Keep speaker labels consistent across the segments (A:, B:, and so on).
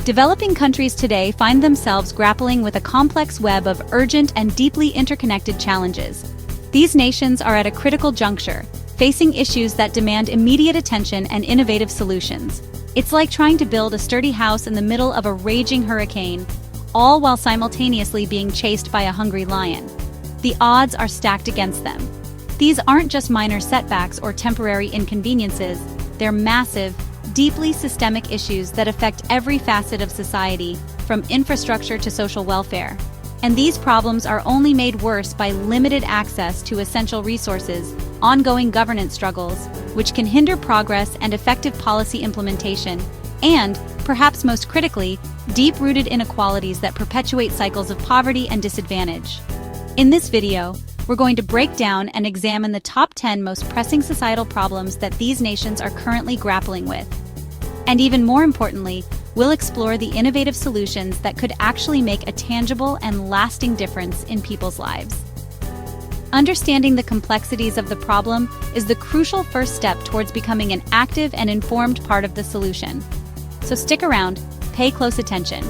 A: Developing countries today find themselves grappling with a complex web of urgent and deeply interconnected challenges. These nations are at a critical juncture, facing issues that demand immediate attention and innovative solutions. It's like trying to build a sturdy house in the middle of a raging hurricane, all while simultaneously being chased by a hungry lion. The odds are stacked against them. These aren't just minor setbacks or temporary inconveniences, they're massive, deeply systemic issues that affect every facet of society, from infrastructure to social welfare. And these problems are only made worse by limited access to essential resources, ongoing governance struggles, which can hinder progress and effective policy implementation, and, perhaps most critically, deep-rooted inequalities that perpetuate cycles of poverty and disadvantage. In this video, we're going to break down and examine the top 10 most pressing societal problems that these nations are currently grappling with. And even more importantly, we'll explore the innovative solutions that could actually make a tangible and lasting difference in people's lives. Understanding the complexities of the problem is the crucial first step towards becoming an active and informed part of the solution. So stick around, pay close attention,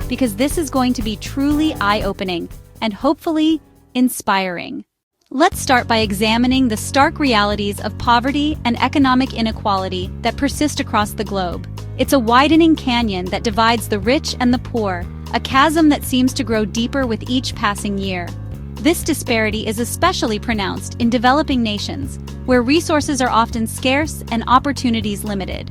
A: because this is going to be truly eye-opening and hopefully inspiring. Let's start by examining the stark realities of poverty and economic inequality that persist across the globe. It's a widening canyon that divides the rich and the poor, a chasm that seems to grow deeper with each passing year. This disparity is especially pronounced in developing nations, where resources are often scarce and opportunities limited.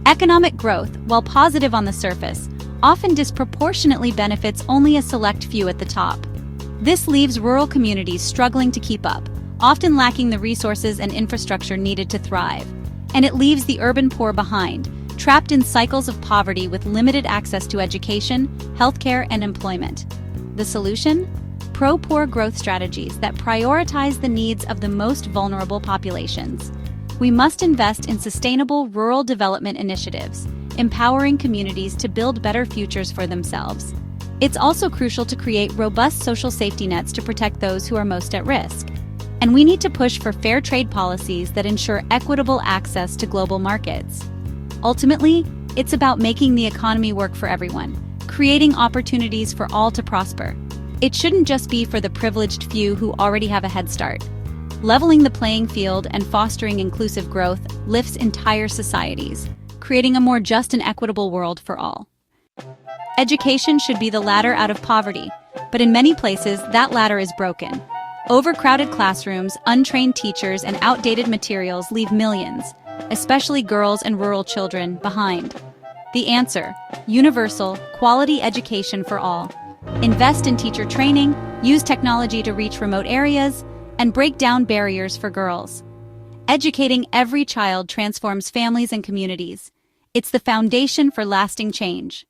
A: Economic growth, while positive on the surface, often disproportionately benefits only a select few at the top. This leaves rural communities struggling to keep up, often lacking the resources and infrastructure needed to thrive. And it leaves the urban poor behind, trapped in cycles of poverty with limited access to education, healthcare, and employment. The solution? Pro-poor growth strategies that prioritize the needs of the most vulnerable populations. We must invest in sustainable rural development initiatives, empowering communities to build better futures for themselves. It's also crucial to create robust social safety nets to protect those who are most at risk. And we need to push for fair trade policies that ensure equitable access to global markets. Ultimately, it's about making the economy work for everyone, creating opportunities for all to prosper. It shouldn't just be for the privileged few who already have a head start. Leveling the playing field and fostering inclusive growth lifts entire societies, creating a more just and equitable world for all. Education should be the ladder out of poverty, but in many places that ladder is broken. Overcrowded classrooms, untrained teachers, and outdated materials leave millions, especially girls and rural children, behind. The answer: universal, quality education for all. Invest in teacher training, use technology to reach remote areas, and break down barriers for girls. Educating every child transforms families and communities. It's the foundation for lasting change.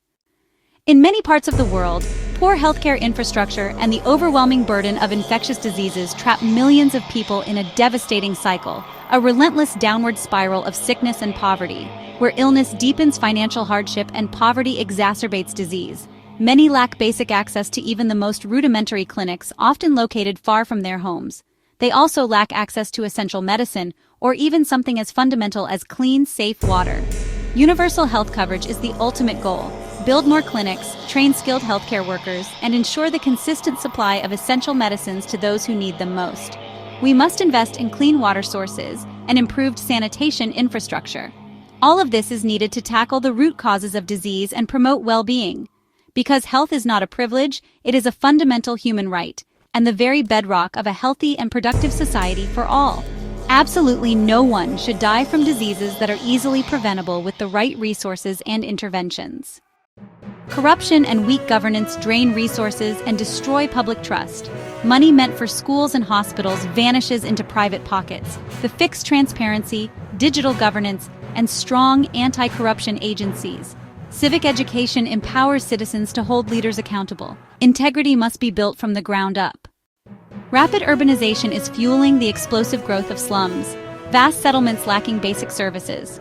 A: In many parts of the world, poor healthcare infrastructure and the overwhelming burden of infectious diseases trap millions of people in a devastating cycle, a relentless downward spiral of sickness and poverty, where illness deepens financial hardship and poverty exacerbates disease. Many lack basic access to even the most rudimentary clinics, often located far from their homes. They also lack access to essential medicine, or even something as fundamental as clean, safe water. Universal health coverage is the ultimate goal. Build more clinics, train skilled healthcare workers, and ensure the consistent supply of essential medicines to those who need them most. We must invest in clean water sources and improved sanitation infrastructure. All of this is needed to tackle the root causes of disease and promote well-being. Because health is not a privilege, it is a fundamental human right, and the very bedrock of a healthy and productive society for all. Absolutely no one should die from diseases that are easily preventable with the right resources and interventions. Corruption and weak governance drain resources and destroy public trust. Money meant for schools and hospitals vanishes into private pockets. The fixed transparency, digital governance, and strong anti-corruption agencies. Civic education empowers citizens to hold leaders accountable. Integrity must be built from the ground up. Rapid urbanization is fueling the explosive growth of slums, vast settlements lacking basic services.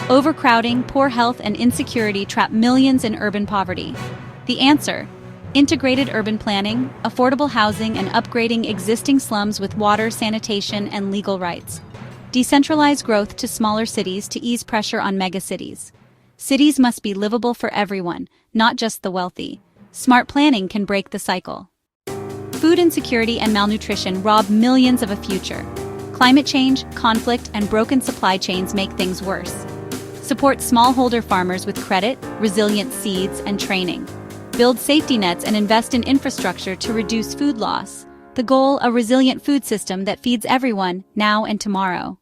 A: Overcrowding, poor health, and insecurity trap millions in urban poverty. The answer: integrated urban planning, affordable housing, and upgrading existing slums with water, sanitation, and legal rights. Decentralize growth to smaller cities to ease pressure on megacities. Cities must be livable for everyone, not just the wealthy. Smart planning can break the cycle. Food insecurity and malnutrition rob millions of a future. Climate change, conflict, and broken supply chains make things worse. Support smallholder farmers with credit, resilient seeds, and training. Build safety nets and invest in infrastructure to reduce food loss. The goal, a resilient food system that feeds everyone, now and tomorrow.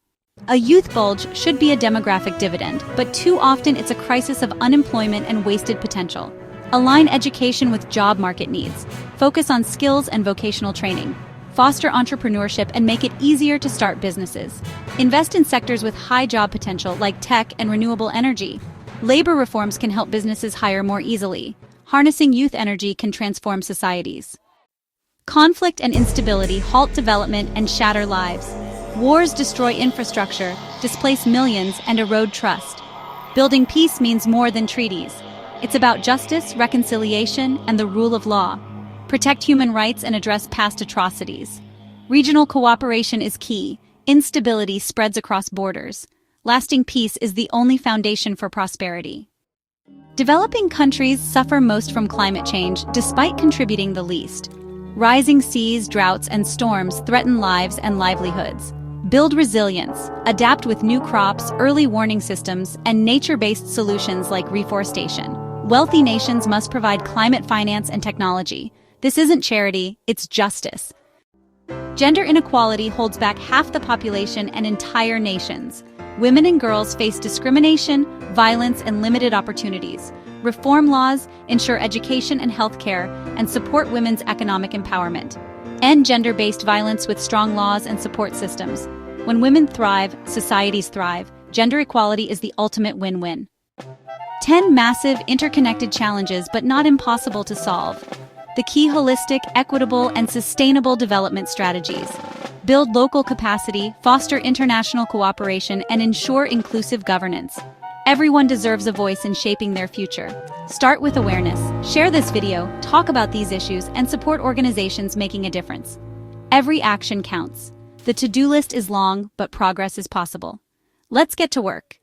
A: A youth bulge should be a demographic dividend, but too often it's a crisis of unemployment and wasted potential. Align education with job market needs. Focus on skills and vocational training. Foster entrepreneurship and make it easier to start businesses. Invest in sectors with high job potential like tech and renewable energy. Labor reforms can help businesses hire more easily. Harnessing youth energy can transform societies. Conflict and instability halt development and shatter lives. Wars destroy infrastructure, displace millions, and erode trust. Building peace means more than treaties. It's about justice, reconciliation, and the rule of law. Protect human rights and address past atrocities. Regional cooperation is key. Instability spreads across borders. Lasting peace is the only foundation for prosperity. Developing countries suffer most from climate change, despite contributing the least. Rising seas, droughts, and storms threaten lives and livelihoods. Build resilience, adapt with new crops, early warning systems, and nature-based solutions like reforestation. Wealthy nations must provide climate finance and technology. This isn't charity, it's justice. Gender inequality holds back half the population and entire nations. Women and girls face discrimination, violence, and limited opportunities. Reform laws, ensure education and healthcare, and support women's economic empowerment. End gender-based violence with strong laws and support systems. When women thrive, societies thrive. Gender equality is the ultimate win-win. 10 massive, interconnected challenges, but not impossible to solve. The key: holistic, equitable, and sustainable development strategies. Build local capacity, foster international cooperation, and ensure inclusive governance. Everyone deserves a voice in shaping their future. Start with awareness. Share this video, talk about these issues, and support organizations making a difference. Every action counts. The to-do list is long, but progress is possible. Let's get to work.